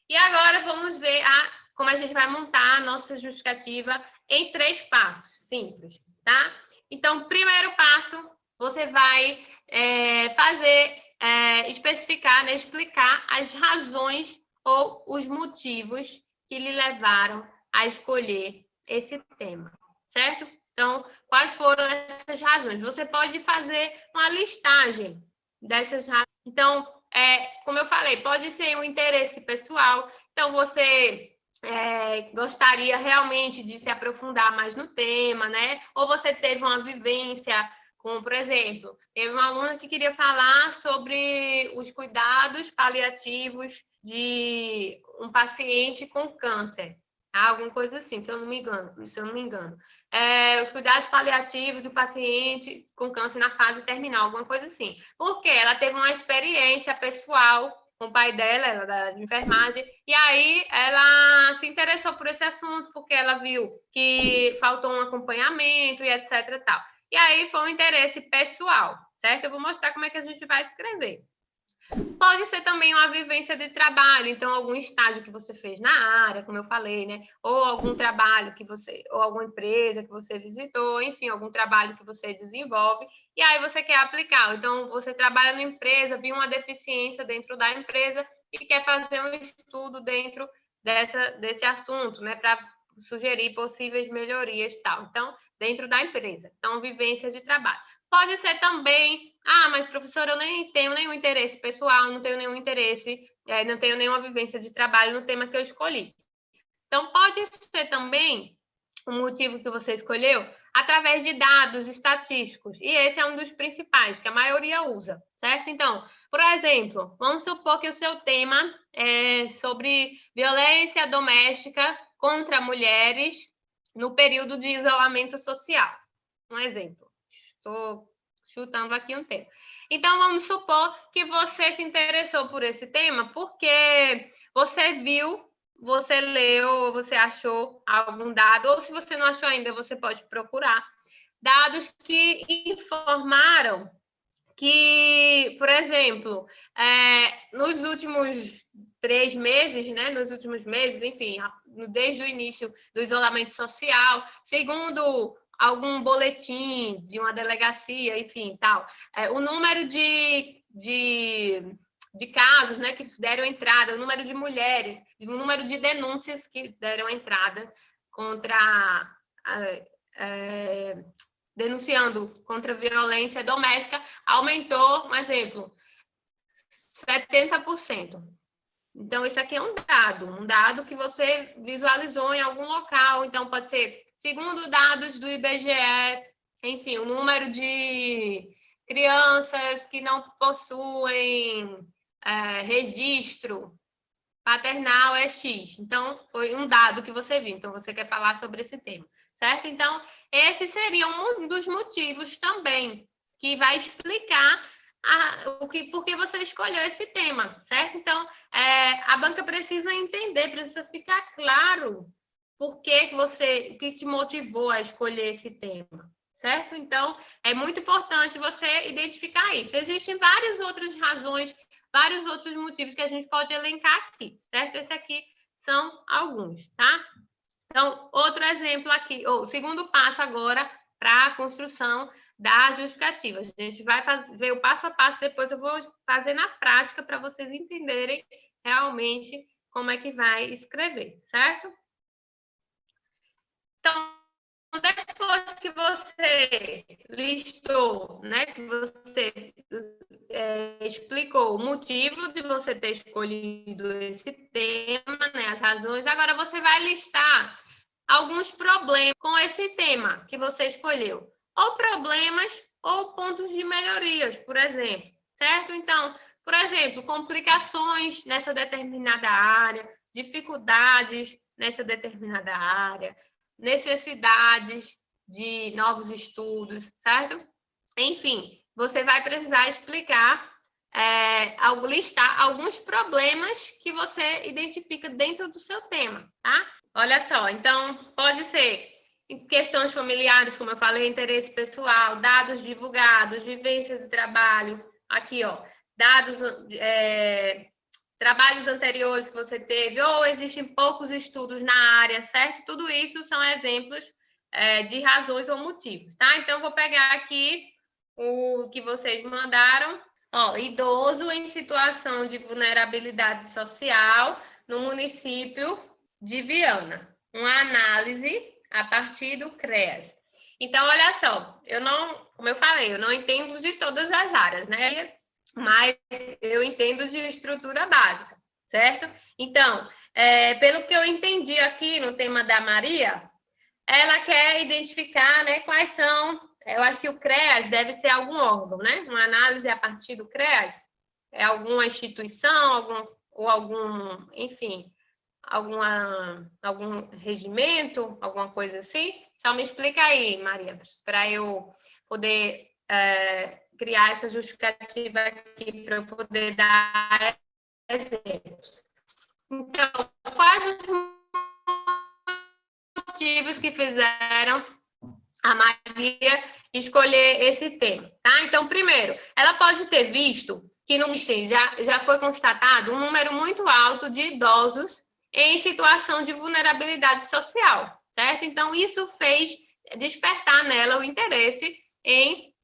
E agora vamos ver como a gente vai montar a nossa justificativa em 3 passos simples, tá? Então, primeiro passo, você vai especificar, né, explicar as razões ou os motivos que lhe levaram a escolher esse tema, certo? Então, quais foram essas razões? Você pode fazer uma listagem dessas razões. Então, como eu falei, pode ser um interesse pessoal. Então, você gostaria realmente de se aprofundar mais no tema, né? Ou você teve uma vivência, como, por exemplo, teve uma aluna que queria falar sobre os cuidados paliativos de um paciente com câncer. Alguma coisa assim, se eu não me engano. Os cuidados paliativos do paciente com câncer na fase terminal, alguma coisa assim. Porque ela teve uma experiência pessoal com o pai dela, ela da enfermagem, e aí ela se interessou por esse assunto, porque ela viu que faltou um acompanhamento e etc e tal. E aí foi um interesse pessoal, certo? Eu vou mostrar como é que a gente vai escrever. Pode ser também uma vivência de trabalho, então algum estágio que você fez na área, como eu falei, né? Ou algum trabalho ou alguma empresa que você visitou, enfim, algum trabalho que você desenvolve, e aí você quer aplicar. Então, você trabalha na empresa, viu uma deficiência dentro da empresa e quer fazer um estudo dentro desse assunto, né? Para sugerir possíveis melhorias e tal. Então, dentro da empresa. Então, vivência de trabalho. Pode ser também, mas professora, eu nem tenho nenhum interesse pessoal, não tenho nenhum interesse, não tenho nenhuma vivência de trabalho no tema que eu escolhi. Então, pode ser também o motivo que você escolheu através de dados estatísticos. E esse é um dos principais, que a maioria usa, certo? Então, por exemplo, vamos supor que o seu tema é sobre violência doméstica contra mulheres no período de isolamento social. Um exemplo. Estou chutando aqui um tema. Então, vamos supor que você se interessou por esse tema porque você viu, você leu, você achou algum dado, ou se você não achou ainda, você pode procurar dados que informaram que, por exemplo, nos últimos 3 meses, né, nos últimos meses, enfim, desde o início do isolamento social, segundo algum boletim de uma delegacia, enfim, tal, o número de casos, né, que deram entrada, o número de mulheres, o número de denúncias que deram entrada contra denunciando contra a violência doméstica, aumentou, um exemplo, 70%. Então, isso aqui é um dado que você visualizou em algum local. Então, pode ser, segundo dados do IBGE, enfim, o número de crianças que não possuem registro paternal é X. Então, foi um dado que você viu. Então, você quer falar sobre esse tema, certo? Então, esse seria um dos motivos também que vai explicar por que você escolheu esse tema, certo? Então, a banca precisa entender, precisa ficar claro o que te motivou a escolher esse tema, certo? Então, é muito importante você identificar isso. Existem várias outras razões, vários outros motivos que a gente pode elencar aqui, certo? Esse aqui são alguns, tá? Então, outro exemplo aqui, o segundo passo agora para a construção da justificativa. A gente vai ver o passo a passo, depois eu vou fazer na prática para vocês entenderem realmente como é que vai escrever, certo? Então, depois que você listou, né, que você explicou o motivo de você ter escolhido esse tema, né, as razões, agora você vai listar alguns problemas com esse tema que você escolheu. Ou problemas ou pontos de melhorias, por exemplo, certo? Então, por exemplo, complicações nessa determinada área, dificuldades nessa determinada área, necessidades de novos estudos, certo? Enfim, você vai precisar explicar, listar alguns problemas que você identifica dentro do seu tema, tá? Olha só, então pode ser questões familiares, como eu falei, interesse pessoal, dados divulgados, vivências de trabalho, aqui, ó, dados trabalhos anteriores que você teve, ou existem poucos estudos na área, certo? Tudo isso são exemplos de razões ou motivos, tá? Então, vou pegar aqui o que vocês mandaram. Ó, idoso em situação de vulnerabilidade social no município de Viana. Uma análise a partir do CREAS. Então, olha só, como eu falei, eu não entendo de todas as áreas, né? Mas eu entendo de estrutura básica, certo? Então, pelo que eu entendi aqui no tema da Maria, ela quer identificar, né, quais são. Eu acho que o CREAS deve ser algum órgão, né? Uma análise a partir do CREAS. É alguma instituição, enfim, algum regimento, alguma coisa assim? Só me explica aí, Maria, para eu poder criar essa justificativa aqui, para eu poder dar exemplos. Então, quais os motivos que fizeram a Maria escolher esse tema, tá? Então, primeiro, ela pode ter visto que no município já foi constatado um número muito alto de idosos em situação de vulnerabilidade social, certo? Então, isso fez despertar nela o interesse em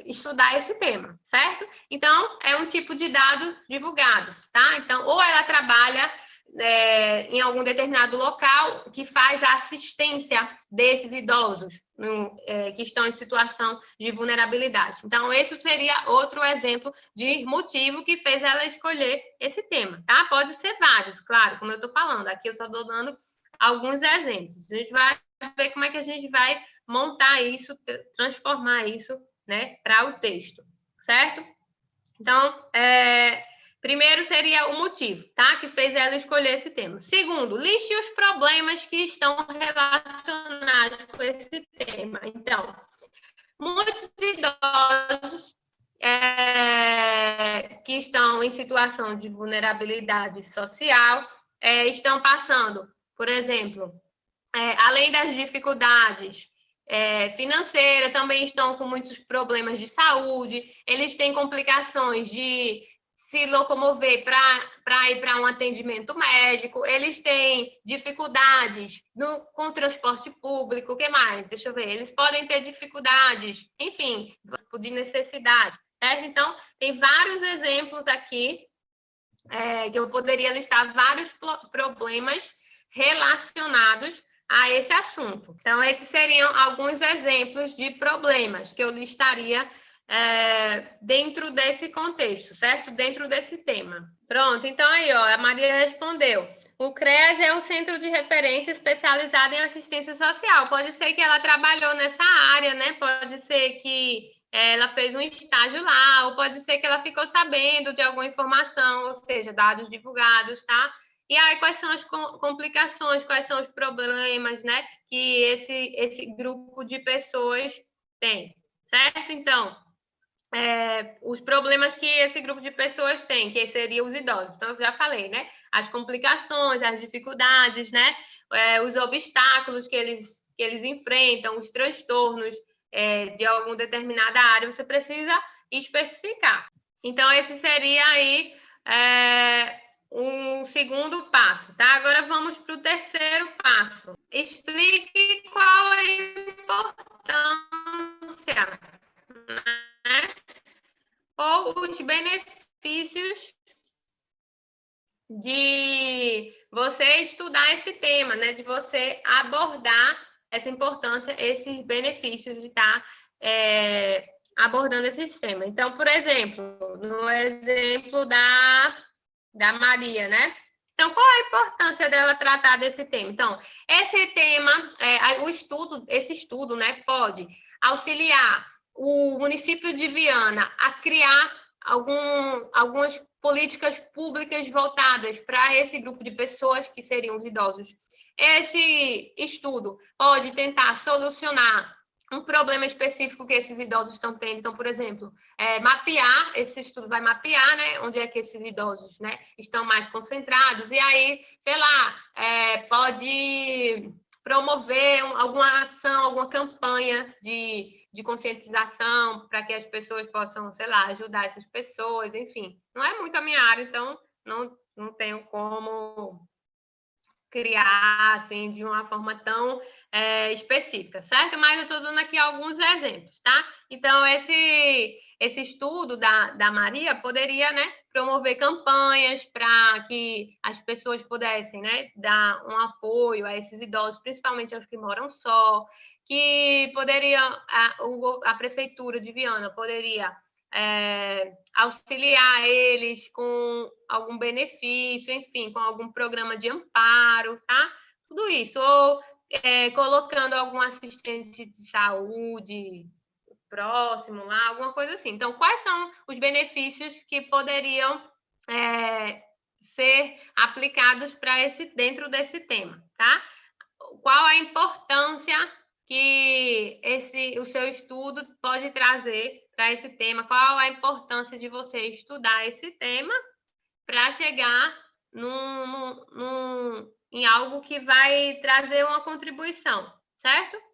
estudar esse tema, certo? Então, é um tipo de dados divulgados, tá? Então, ou ela trabalha em algum determinado local que faz a assistência desses idosos que estão em situação de vulnerabilidade. Então, esse seria outro exemplo de motivo que fez ela escolher esse tema, tá? Pode ser vários, claro, como eu estou falando. Aqui eu só estou dando alguns exemplos. A gente vai ver como é que a gente vai montar isso, transformar isso, né, para o texto, certo? Então, primeiro seria o motivo, tá? Que fez ela escolher esse tema. Segundo, liste os problemas que estão relacionados com esse tema. Então, muitos idosos que estão em situação de vulnerabilidade social estão passando, por exemplo, além das dificuldades financeiras, também estão com muitos problemas de saúde, eles têm complicações de se locomover para ir para um atendimento médico, eles têm dificuldades com o transporte público, o que mais? Deixa eu ver, eles podem ter dificuldades, enfim, de necessidade, certo? Então, tem vários exemplos aqui que eu poderia listar vários problemas relacionados a esse assunto. Então, esses seriam alguns exemplos de problemas que eu listaria dentro desse contexto, certo? Dentro desse tema. Pronto, então aí, ó, a Maria respondeu. O CREAS é o Centro de Referência especializado em assistência social. Pode ser que ela trabalhou nessa área, né? Pode ser que ela fez um estágio lá, ou pode ser que ela ficou sabendo de alguma informação, ou seja, dados divulgados, tá? E aí, quais são as complicações, quais são os problemas, né, que esse grupo de pessoas tem, certo? Então, os problemas que esse grupo de pessoas tem, que seriam os idosos. Então, eu já falei, né? As complicações, as dificuldades, né? Os obstáculos que eles enfrentam, os transtornos de alguma determinada área, você precisa especificar. Então, esse seria aí um segundo passo, tá? Agora vamos para o terceiro passo. Explique qual é a importância, né? Ou os benefícios de você estudar esse tema, né? De você abordar essa importância, esses benefícios de estar abordando esse tema. Então, por exemplo, no exemplo da Maria, né? Então, qual a importância dela tratar desse tema? Então, esse tema, esse estudo, né, pode auxiliar o município de Viana a criar algumas políticas públicas voltadas para esse grupo de pessoas que seriam os idosos. Esse estudo pode tentar solucionar um problema específico que esses idosos estão tendo. Então, por exemplo, mapear, esse estudo vai mapear, né, onde é que esses idosos, né, estão mais concentrados, e aí, sei lá, pode promover alguma ação, alguma campanha de conscientização para que as pessoas possam, sei lá, ajudar essas pessoas, enfim. Não é muito a minha área, então não tenho como criar assim de uma forma tão específica, certo? Mas eu estou dando aqui alguns exemplos, tá? Então, esse estudo da Maria poderia, né, promover campanhas para que as pessoas pudessem, né, dar um apoio a esses idosos, principalmente aos que moram só, que poderia, a Prefeitura de Viana poderia auxiliar eles com algum benefício, enfim, com algum programa de amparo, tá? Tudo isso, ou colocando algum assistente de saúde próximo lá, alguma coisa assim. Então, quais são os benefícios que poderiam ser aplicados para dentro desse tema, tá? Qual a importância que o seu estudo pode trazer para esse tema? Qual a importância de você estudar esse tema para chegar em algo que vai trazer uma contribuição, certo?